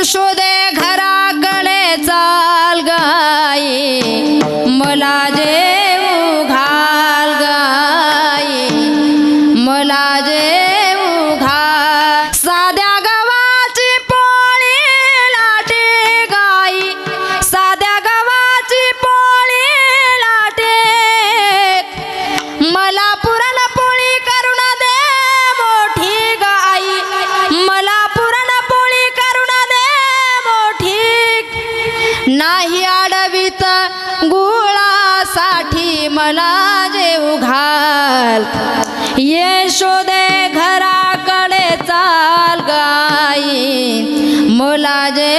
यशोदे घराकडे चाल गाई, मला जेऊ घाल गाई, मला जेऊ घाल. साध्या गव्हाची पोळी लाटे गाई, साध्या गव्हाची पोळी लाटे, मला पुरणपोळी करून दे मोठी गाई, मला पुरणपोळी करून दे मोठी. नाही अडवित गुळासाठी मला जेऊ घाल. यशोदे घराकडे चाल गाई, मला जे